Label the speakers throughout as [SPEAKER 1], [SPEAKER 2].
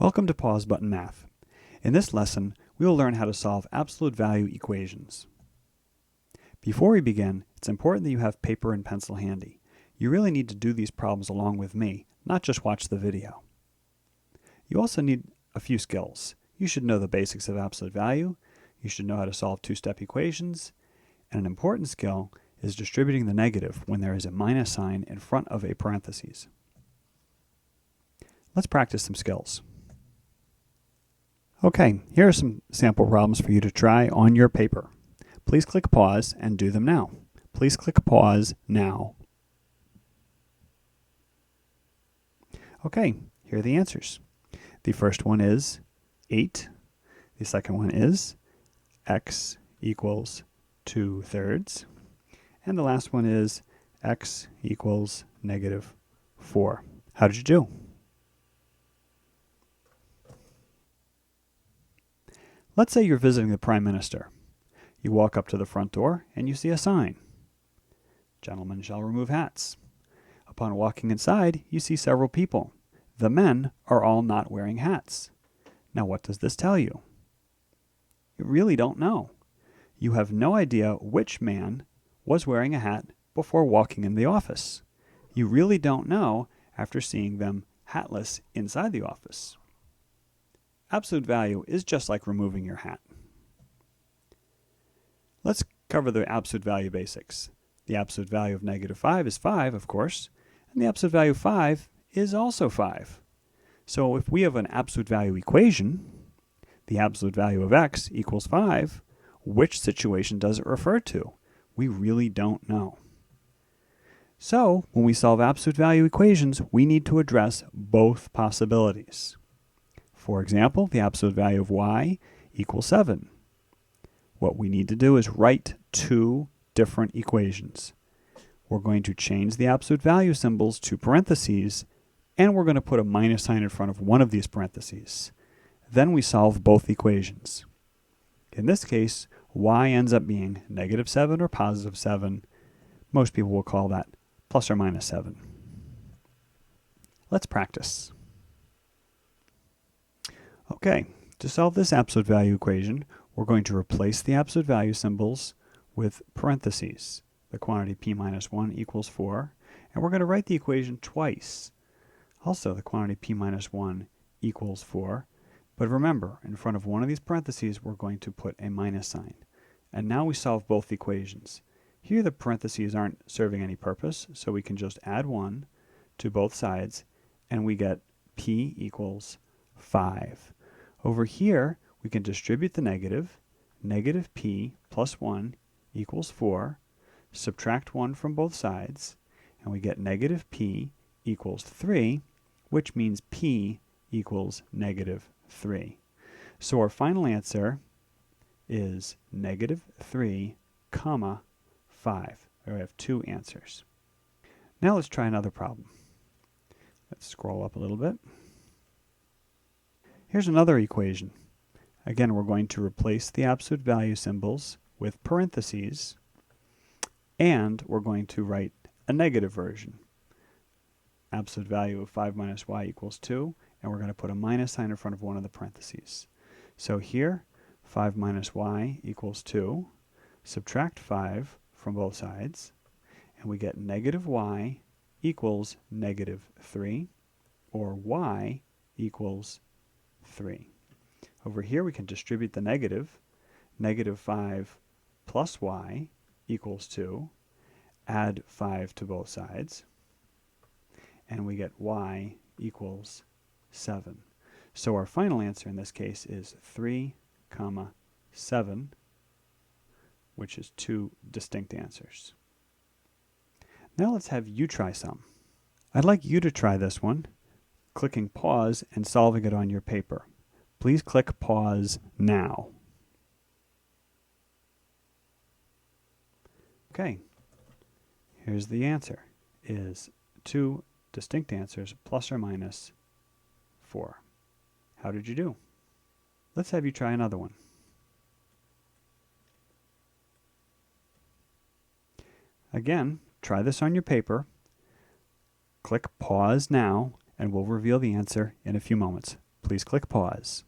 [SPEAKER 1] Welcome to Pause Button Math. In this lesson, we will learn how to solve absolute value equations. Before we begin, it's important that you have paper and pencil handy. You really need to do these problems along with me, not just watch the video. You also need a few skills. You should know the basics of absolute value, you should know how to solve two-step equations, and an important skill is distributing the negative when there is a minus sign in front of a parentheses. Let's practice some skills. Okay, here are some sample problems for you to try on your paper. Please click pause and do them now. Please click pause now. Okay, here are the answers. The first one is 8. The second one is x equals 2/3. And the last one is x equals -4. How did you do? Let's say you're visiting the Prime Minister. You walk up to the front door and you see a sign. Gentlemen shall remove hats. Upon walking inside, you see several people. The men are all not wearing hats. Now what does this tell you? You really don't know. You have no idea which man was wearing a hat before walking in the office. You really don't know after seeing them hatless inside the office. Absolute value is just like removing your hat. Let's cover the absolute value basics. The absolute value of -5 is 5, of course, and the absolute value of 5 is also 5. So if we have an absolute value equation, the absolute value of x equals 5, which situation does it refer to? We really don't know. So when we solve absolute value equations, we need to address both possibilities. For example, the absolute value of y equals 7. What we need to do is write two different equations. We're going to change the absolute value symbols to parentheses, and we're going to put a minus sign in front of one of these parentheses. Then we solve both equations. In this case, y ends up being -7 or +7. Most people will call that plus or minus 7. Let's practice. Okay, to solve this absolute value equation, we're going to replace the absolute value symbols with parentheses. The quantity p minus 1 equals 4, and we're going to write the equation twice. Also, the quantity p minus 1 equals 4, but remember, in front of one of these parentheses, we're going to put a minus sign. And now we solve both equations. Here the parentheses aren't serving any purpose, so we can just add 1 to both sides, and we get p equals 5. Over here, we can distribute the negative. Negative p plus 1 equals 4. Subtract 1 from both sides, and we get negative p equals 3, which means p equals -3. So our final answer is -3, 5. We have two answers. Now let's try another problem. Let's scroll up a little bit. Here's another equation. Again, we're going to replace the absolute value symbols with parentheses, and we're going to write a negative version. Absolute value of 5 minus y equals 2, and we're going to put a minus sign in front of one of the parentheses. So here, 5 minus y equals 2. Subtract 5 from both sides, and we get -y equals -3, or y equals 3. Over here we can distribute the negative. -5 plus y equals 2. Add 5 to both sides, and we get y equals 7. So our final answer in this case is 3, 7, which is two distinct answers. Now let's have you try some. I'd like you to try this one, clicking pause and solving it on your paper. Please click pause now. Okay, here's the answer, is two distinct answers, plus or minus 4. How did you do? Let's have you try another one. Again, try this on your paper. Click pause now, and we'll reveal the answer in a few moments. Please click pause.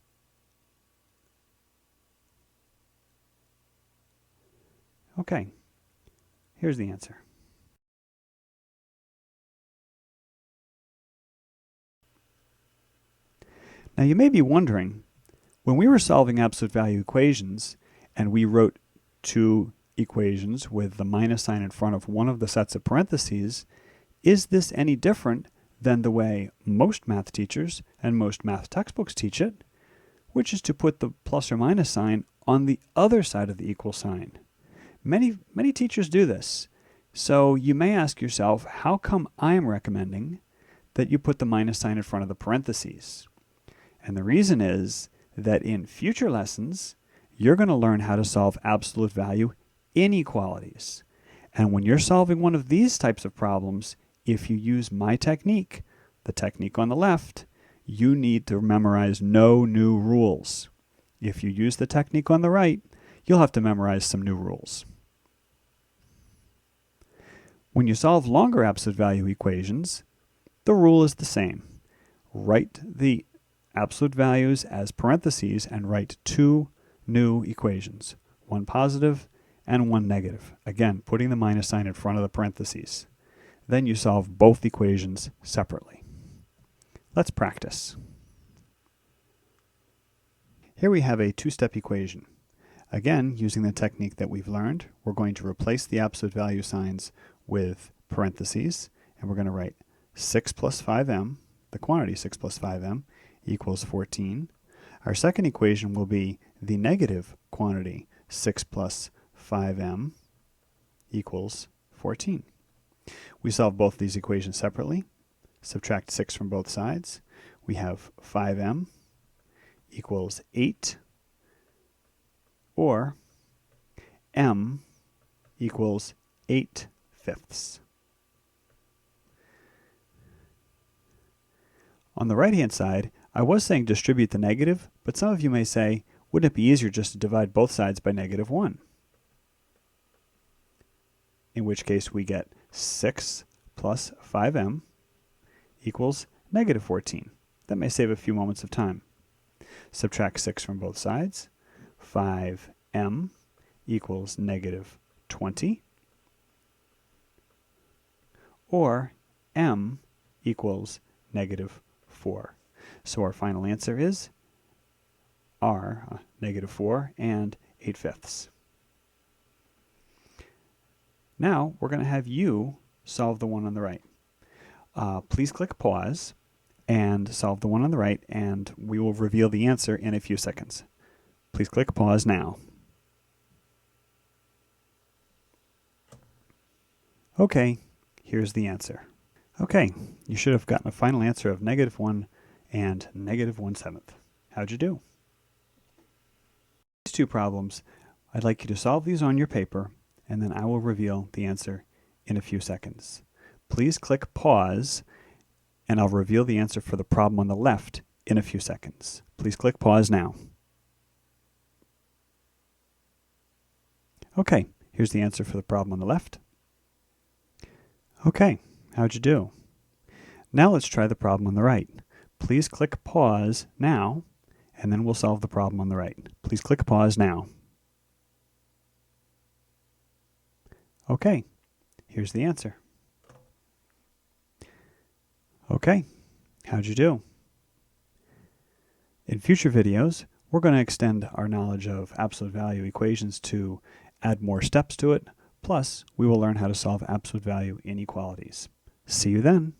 [SPEAKER 1] Okay, here's the answer. Now you may be wondering, when we were solving absolute value equations and we wrote two equations with the minus sign in front of one of the sets of parentheses, is this any different than the way most math teachers and most math textbooks teach it, which is to put the plus or minus sign on the other side of the equal sign? Many teachers do this. So you may ask yourself, how come I'm recommending that you put the minus sign in front of the parentheses? And the reason is that in future lessons, you're going to learn how to solve absolute value inequalities. And when you're solving one of these types of problems, if you use my technique, the technique on the left, you need to memorize no new rules. If you use the technique on the right, you'll have to memorize some new rules. When you solve longer absolute value equations, the rule is the same. Write the absolute values as parentheses and write two new equations, one positive and one negative. Again, putting the minus sign in front of the parentheses. Then you solve both equations separately. Let's practice. Here we have a two-step equation. Again, using the technique that we've learned, we're going to replace the absolute value signs with parentheses, and we're going to write 6 plus 5m, the quantity 6 plus 5m, equals 14. Our second equation will be the negative quantity 6 plus 5m equals 14. We solve both these equations separately. Subtract 6 from both sides. We have 5m equals 8, or m equals 8/5. On the right-hand side, I was saying distribute the negative, but some of you may say, wouldn't it be easier just to divide both sides by -1? In which case we get 6 plus 5m equals -14. That may save a few moments of time. Subtract 6 from both sides. 5m equals -20. Or m equals -4. So our final answer is R, -4 and 8/5. Now we're going to have you solve the one on the right. Please click pause and solve the one on the right, and we will reveal the answer in a few seconds. Please click pause now. Okay, here's the answer. Okay, you should have gotten a final answer of -1 and -1/7. How'd you do? These two problems, I'd like you to solve these on your paper, and then I will reveal the answer in a few seconds. Please click pause, and I'll reveal the answer for the problem on the left in a few seconds. Please click pause now. Okay, here's the answer for the problem on the left. Okay, how'd you do? Now let's try the problem on the right. Please click pause now, and then we'll solve the problem on the right. Please click pause now. Okay, here's the answer. Okay, how'd you do? In future videos, we're going to extend our knowledge of absolute value equations to add more steps to it. Plus, we will learn how to solve absolute value inequalities. See you then.